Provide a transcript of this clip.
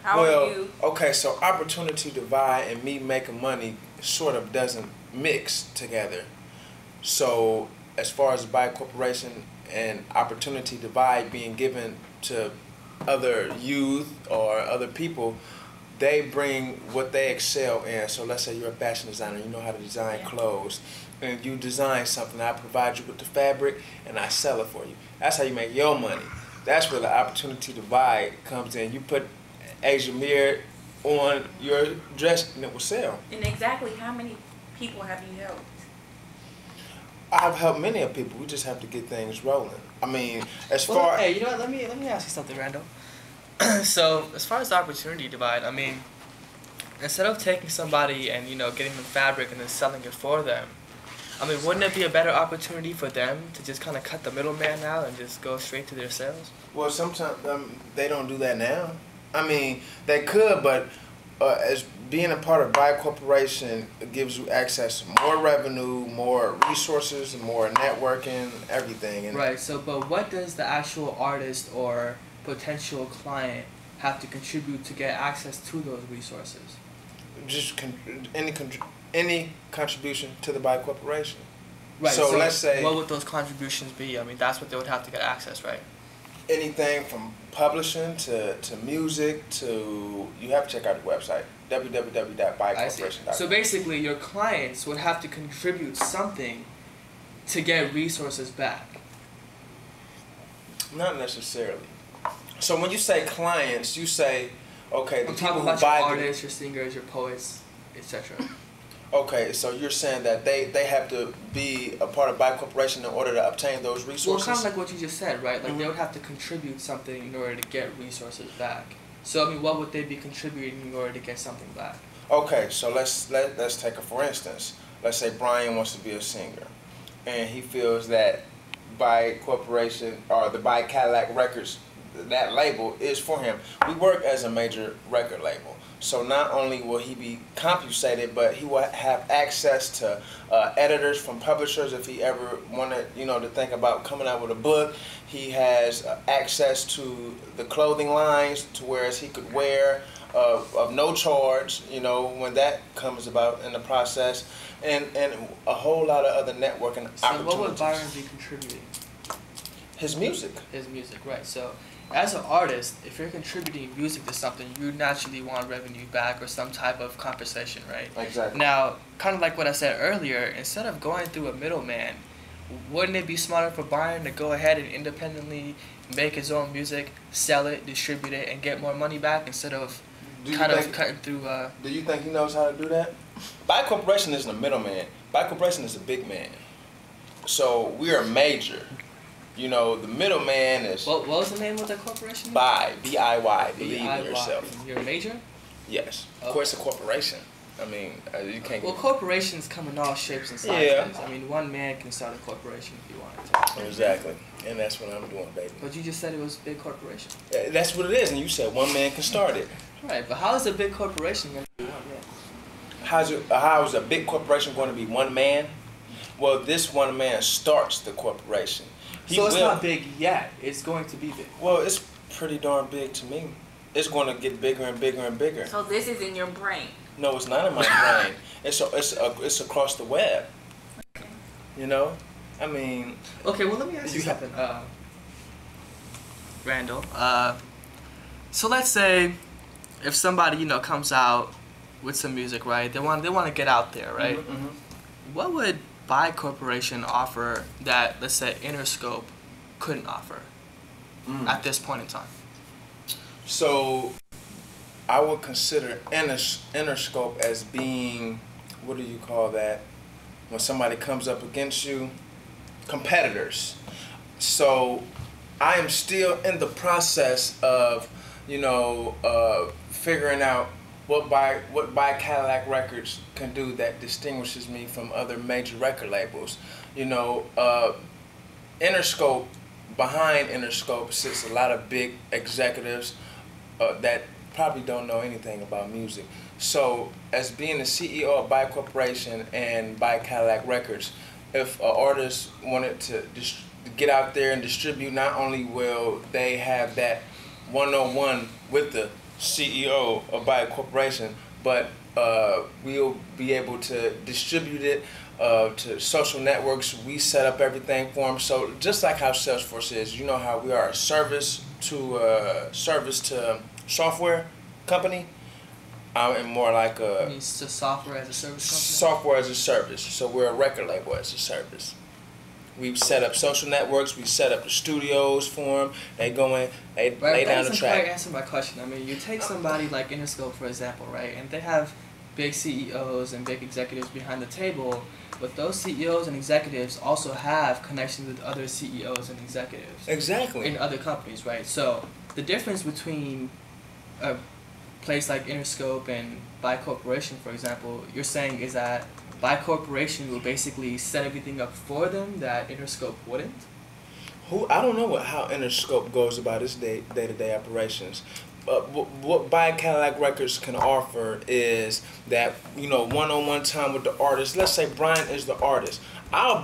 How are you? Okay, so opportunity divide and me making money sort of doesn't mix together. So as far as BIY Corporation and opportunity divide being given to other youth or other people, they bring what they excel in. So let's say you're a fashion designer, you know how to design clothes, and you design something, I provide you with the fabric and I sell it for you. That's how you make your money. That's where the opportunity divide comes in. You put Asia Mirror on your dress and it will sell. And exactly how many people have you helped? I've helped many of people. We just have to get things rolling. I mean, as far hey, you know what? Let me ask you something, Randall. So as far as the opportunity divide, I mean, instead of taking somebody and getting them fabric and then selling it for them, I mean, wouldn't it be a better opportunity for them to just kind of cut the middleman out and just go straight to their sales? Well, sometimes they don't do that now. I mean, they could, but as being a part of BIY Corporation, it gives you access to more revenue, more resources, more networking, everything. And right. So, but what does the actual artist or potential client have to contribute to get access to those resources? Just any contribution to the BIY Corporation. Right. So let's say, what would those contributions be? I mean, that's what they would have to get access, right? Anything from publishing to music to, you have to check out the website, www.buycorporation.com. So basically, your clients would have to contribute something to get resources back. Not necessarily. So when you say clients, you say, okay, the I'm people talking who about buy your artists, your singers, your poets, etc. Okay, so you're saying that they have to be a part of BIY Corporation in order to obtain those resources? Well, kind of like what you just said, right? Like they would have to contribute something in order to get resources back. So I mean, what would they be contributing in order to get something back? Okay, so let's take a for instance. Let's say Brian wants to be a singer, and he feels that BIY Corporation or the BIY Cadillac Records, that label is for him. We work as a major record label. So not only will he be compensated, but he will have access to editors from publishers if he ever wanted, to think about coming out with a book. He has access to the clothing lines to whereas he could wear of no charge, when that comes about in the process, and a whole lot of other networking opportunities. So what would Byron be contributing? His music. His music, right. So as an artist, if you're contributing music to something, you naturally want revenue back or some type of compensation, right? Exactly. Now, kind of like what I said earlier, instead of going through a middleman, wouldn't it be smarter for Byron to go ahead and independently make his own music, sell it, distribute it, and get more money back instead of cutting through... Do you think he knows how to do that? BIY Corporation isn't a middleman. BIY Corporation is a big man. So we are major. The middleman is... What was the name of the corporation? BIY, B-I-Y, believe in yourself. You're a major? Yes. Okay. Of course, a corporation. I mean, you can't... Well, corporations come in all shapes and sizes. Yeah. I mean, one man can start a corporation if you wanted to. Exactly. And that's what I'm doing, baby. But you just said it was a big corporation. That's what it is, and you said one man can start it. Right, but how is a big corporation going to be one man? How is a big corporation going to be one man? Well, this one man starts the corporation. So it's not big yet. It's going to be big. Well, it's pretty darn big to me. It's going to get bigger and bigger and bigger. So this is in your brain? No, it's not in my brain. It's across the web. Okay. I mean... Okay, well, let me ask you something, Randall. So let's say if somebody, comes out with some music, right? They want to get out there, right? Mm-hmm. What would BIY Corporation offer that, let's say, Interscope couldn't offer at this point in time? So I would consider Interscope as being, what do you call that? When somebody comes up against you, competitors. So I am still in the process of, figuring out what BIY Cadillac Records can do that distinguishes me from other major record labels. Interscope, behind Interscope sits a lot of big executives that probably don't know anything about music. So as being the CEO of BIY Corporation and BIY Cadillac Records, if an artist wanted to get out there and distribute, not only will they have that one-on-one with the CEO of BIY Corporation, but we'll be able to distribute it to social networks. We set up everything for them. So just like how Salesforce is, you know how we are a service to software company. And more like a It's just software as a service company. software as a service. So we're a record label as a service. We've set up social networks. We set up the studios for them. They go in, they lay down the That track. doesn't quite answer my question. I mean, you take somebody like Interscope, for example, right? And they have big CEOs and big executives behind the table, but those CEOs and executives also have connections with other CEOs and executives Exactly. in other companies, right? So the difference between a place like Interscope and BIY Corporation, for example, you're saying is that BIY Corporation will basically set everything up for them that Interscope wouldn't? I don't know how Interscope goes about its day-to-day operations. What BIY Cadillac Records can offer is that, you know, one-on-one time with the artist. Let's say Brian is the artist. I'll